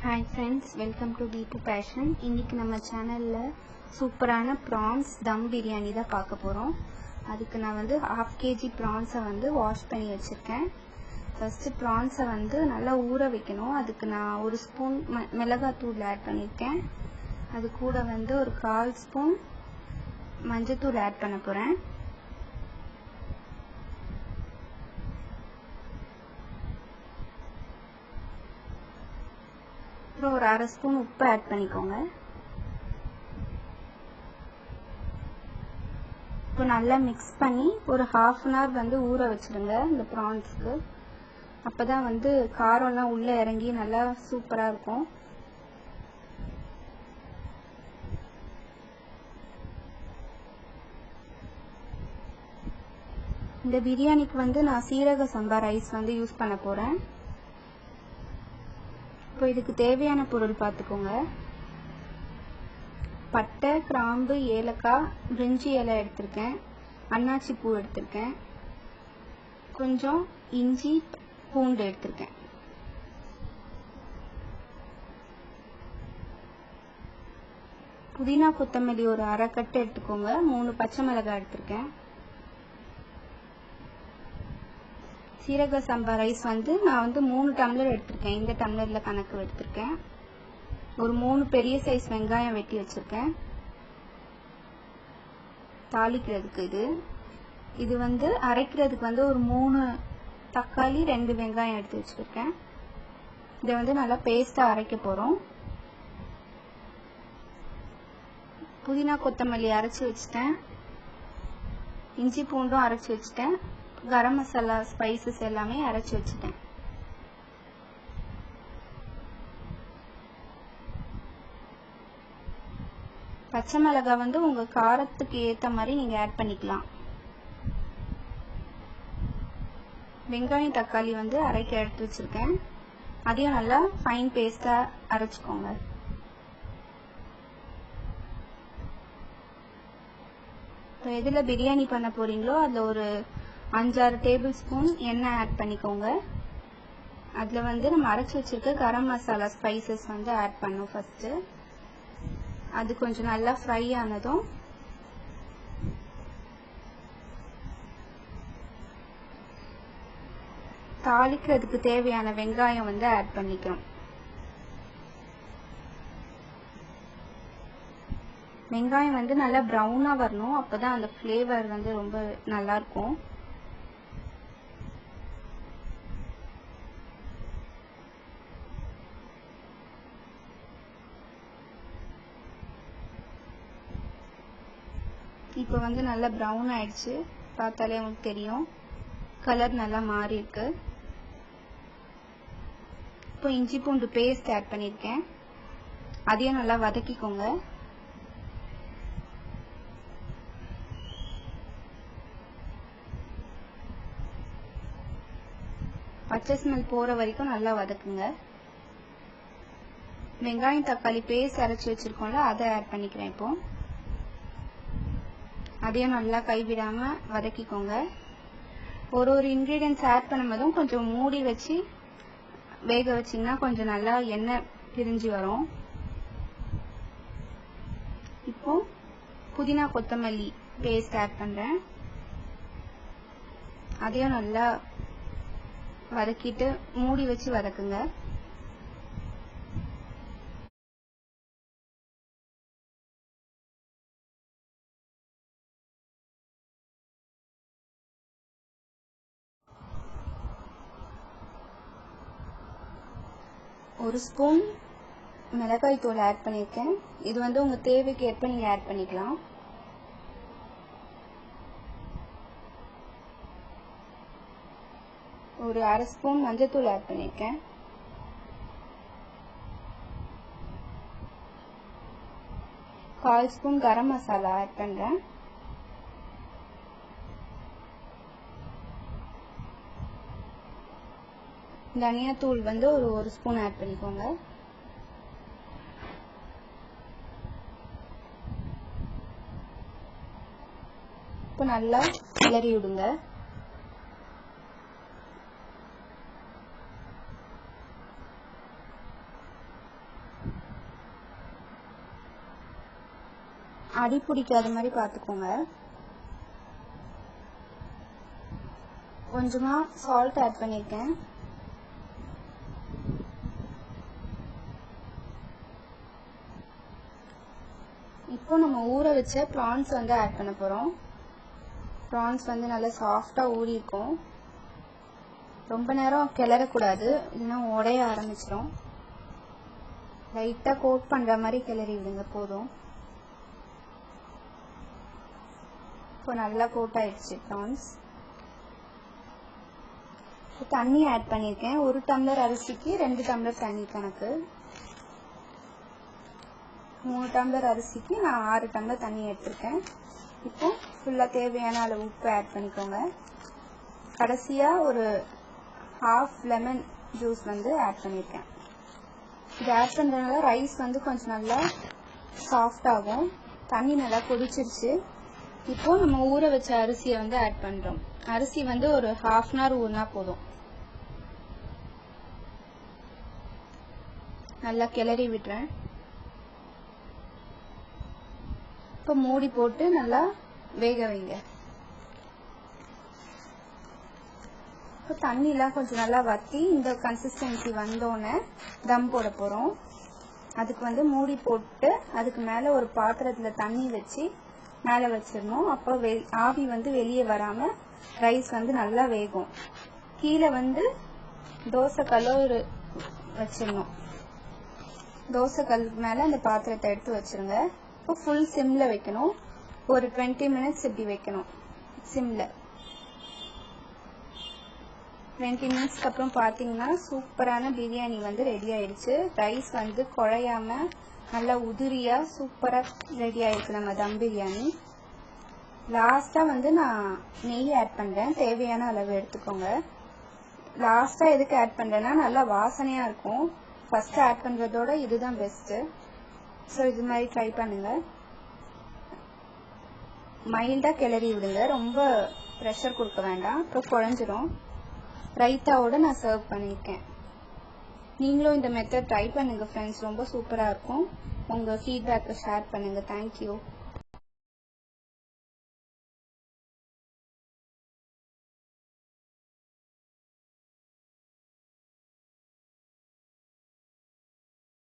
Hi friends, welcome to B2 Passion. இன்னைக்கு நம்ம சேனல்ல சூப்பரான prawns தம் பிரியாணி தான் பார்க்க போறோம். அதுக்கு நான் வந்து 1/2 kg prawns வாஷ் பண்ணி வச்சிருக்கேன். ஃபர்ஸ்ட் prawns நல்லா ஊற வைக்கணும். அதுக்கு நான் 1 ஸ்பூன் மிளகாய் தூள் ஆட் பண்ணிருக்கேன். அது கூட ஒரு 1/4 ஸ்பூன் மஞ்சள் தூள் ஆட் பண்ண போறேன். ஒரு 1/2 ஸ்பூன் உப்பு ஆட் பண்ணிக்கோங்க. இப்போ நல்லா மிக்ஸ் பண்ணி ஒரு 1/2 an hour ஊற வச்சிருங்க இந்த ப்ரான்ஸ்க்கு. அப்பதான் காரம்லாம் உள்ள இறங்கி நல்லா சூப்பரா இருக்கும். இந்த பிரியாணிக்கு நான் சீரக சம்பா ரைஸ் யூஸ் பண்ண போறேன். இப்போ இதுக்கு தேவையான பொருள் பார்த்துக்கோங்க. பட்டை, கிராம்பு, ஏலக்காய், பிரிஞ்சி இலை எடுத்திருக்கேன், அன்னாச்சி பூ எடுத்திருக்கேன், கொஞ்சம் இஞ்சி பூண்டு எடுத்திருக்கேன். புதினா கொத்தமல்லி ஒரு 1/2 கட்டு எடுத்துக்கோங்க. 3 பச்சை மிளகாய் எடுத்திருக்கேன். சீரக சம்பா ரைஸ் நான் 3 டம்ளர் எடுத்திருக்கேன். இந்த டம்ளர்ல கணக்கு எடுத்திருக்கேன். ஒரு 3 பெரிய சைஸ் வெங்காயம் வெட்டி வச்சிருக்கேன் தாளிக்கிறதுக்கு. இது அரைக்கிறதுக்கு ஒரு 3 தக்காளி, 2 வெங்காயம் எடுத்து வச்சிருக்கேன். இதை நல்லா பேஸ்டா அரைக்க போறோம். புதினா கொத்தமல்லி அரைச்சி வச்சிட்டேன். இஞ்சி பூண்டும் அரைச்சி வச்சிட்டேன். கரம் மசாலா ஸ்பைசஸ் எல்லாமே அரைச்சி வச்சிட்டேன். பச்சை மிளகாய் உங்க காரத்துக்கு ஏத்த மாதிரி நீங்க ஆட் பண்ணிக்கலாம். வெங்காயம், தக்காளி அரைக்க எடுத்து வச்சிருக்கேன். அதையும் நல்லா ஃபைன் பேஸ்டா அரைச்சுக்கோங்க. இப்போ எதுல பிரியாணி பண்ண போறீங்களோ அதுல ஒரு 5-6 டேபிள் ஸ்பூன் எண்ணெய் ஆட் பண்ணிக்கோங்க. அதுல நம்ம அரைச்சி வச்சிருக்க கரம் மசாலா ஸ்பைசஸ் ஆட் பண்ணும். ஃபர்ஸ்ட் அது கொஞ்சம் நல்லா ஃப்ரை ஆனதும் தாளிக்கிறதுக்கு தேவையான வெங்காயம் ஆட் பண்ணிக்கிறோம். வெங்காயம் நல்லா ப்ரௌனா வரணும். அப்பதான் அந்த ஃபிளேவர் ரொம்ப நல்லா இருக்கும். இப்போ நல்லா ப்ரௌன் ஆயிடுச்சு. பார்த்தாலே உங்களுக்கு தெரியும், கலர் நல்லா மாறி இருக்கு. இப்போ இஞ்சி பூண்டு பேஸ்ட் ஆட் பண்ணிருக்கேன். அதையும் நல்லா வதக்கிக்கோங்க. பச்சை ஸ்மெல் போற வரைக்கும் நல்லா வதக்குங்க. வெங்காயம், தக்காளி பேஸ்ட் அரைச்சி வச்சிருக்கோம்ல, அதை ஆட் பண்ணிக்கிறேன். இப்போ அதையும் நல்லா கைவிடாம வதக்கிக்கோங்க. ஒரு இன்கிரீடியன்ஸ் ஆட் பண்ணும்போதும் கொஞ்சம் மூடி வச்சு வேக வச்சீங்கன்னா கொஞ்சம் நல்லா எண்ணெய் பிரிஞ்சு வரும். இப்போ புதினா கொத்தமல்லி பேஸ்ட் ஆட் பண்றேன். அதையும் நல்லா வதக்கிட்டு மூடி வச்சு வதக்குங்க. ஒரு ஸ்பூன் மிளகாய் தூள் ஆட் பண்ணிருக்கேன். இது உங்க தேவைக்கு ஏற்ப நீங்க ஆட் பண்ணிக்கலாம். ஒரு 1/2 ஸ்பூன் மஞ்சள் தூள் ஆட் பண்ணிருக்கேன். கால் ஸ்பூன் கரம் மசாலா ஆட் பண்றேன். தனியா தூள் ஒரு ஸ்பூன் ஆட் பண்ணிக்கோங்க. இப்போ நல்லா கிளறி விடுங்க. அடி பிடிக்காத மாதிரி பார்த்துக்கோங்க. கொஞ்சமாக சால்ட் ஆட் பண்ணியிருக்கேன். இப்போ நம்ம ஊற வச்ச ப்ரான்ஸ் வந்து ஆட் பண்ண போகிறோம். ப்ரான்ஸ் வந்து நல்லா சாஃப்டாக ஊறி இருக்கும். ரொம்ப நேரம் கிளறக்கூடாது, இல்லைன்னா உடைய ஆரம்பிச்சிடும். லைட்டாக கோட் பண்ணுற மாதிரி கிளறி விடுங்க போதும். இப்போ நல்லா கோட் ஆயிடுச்சு ப்ரான்ஸ். தண்ணி ஆட் பண்ணியிருக்கேன். 1 டம்ளர் அரிசிக்கு 2 டம்ளர் தண்ணி கணக்கு. 3 டம்ளர் அரிசிக்கு நான் 6 டம்ளர் தண்ணி எடுத்திருக்கேன். இப்போ ஃபுல்லாக தேவையான அளவு உப்பு ஆட் பண்ணிக்கோங்க. கடைசியாக ஒரு ½ லெமன் ஜூஸ் வந்து ஆட் பண்ணியிருக்கேன். இது ஆட் பண்ணுறதுனால ரைஸ் வந்து கொஞ்சம் நல்லா சாஃப்ட் ஆகும். தண்ணி நல்லா கொதிச்சிருச்சு. இப்போ நம்ம ஊற வச்ச அரிசியை வந்து ஆட் பண்ணுறோம். அரிசி வந்து ஒரு ½ hour ஊறினா போதும். நல்லா கிளறி விடுறேன். இப்போ மூடி போட்டு நல்லா வேக வைங்க. இப்போ தண்ணிலாம் கொஞ்சம் நல்லா வற்றி இந்த கன்சிஸ்டன்சி வந்தோடனே தம் போட போகிறோம். அதுக்கு வந்து மூடி போட்டு அதுக்கு மேலே ஒரு பாத்திரத்தில் தண்ணி வச்சு மேலே வச்சிடணும். அப்போ ஆவி வந்து வெளியே வராமல் ரைஸ் வந்து நல்லா வேகும். கீழே வந்து தோசைக்கல்லோ வச்சிடணும். தோசைக்கல் மேலே அந்த பாத்திரத்தை எடுத்து வச்சிருங்க. இப்போ ஃபுல் சிம்மில் வைக்கணும். ஒரு 20 minutes இப்படி வைக்கணும் சிம்மில். 20 minutesக்கு அப்புறம் பார்த்தீங்கன்னா சூப்பரான பிரியாணி வந்து ரெடி ஆயிடுச்சு. ரைஸ் வந்து குழையாம நல்லா உதிரியாக சூப்பராக ரெடி ஆயிடுச்சு நம்ம தம் பிரியாணி. லாஸ்ட்டாக வந்து நான் நெய் ஆட் பண்ணுறேன். தேவையான அளவு எடுத்துக்கோங்க. லாஸ்ட்டாக எதுக்கு ஆட் பண்ணுறேன்னா நல்லா வாசனையாக இருக்கும். ஃபஸ்ட்டு ஆட் பண்ணுறதோட இதுதான் பெஸ்ட்டு. ஸோ இது மாதிரி ட்ரை பண்ணுங்கள். மைல்டாக கிளறி விடுங்க, ரொம்ப ப்ரெஷர் கொடுக்க வேண்டாம், அப்புறம் குழஞ்சிரும். ரைத்தாவோட நான் சர்வ் பண்ணியிருக்கேன். நீங்களும் இந்த மெத்தட் ட்ரை பண்ணுங்கள் ஃப்ரெண்ட்ஸ், ரொம்ப சூப்பராக இருக்கும். உங்கள் ஃபீட்பேக்கை ஷேர் பண்ணுங்கள். தேங்க்யூ.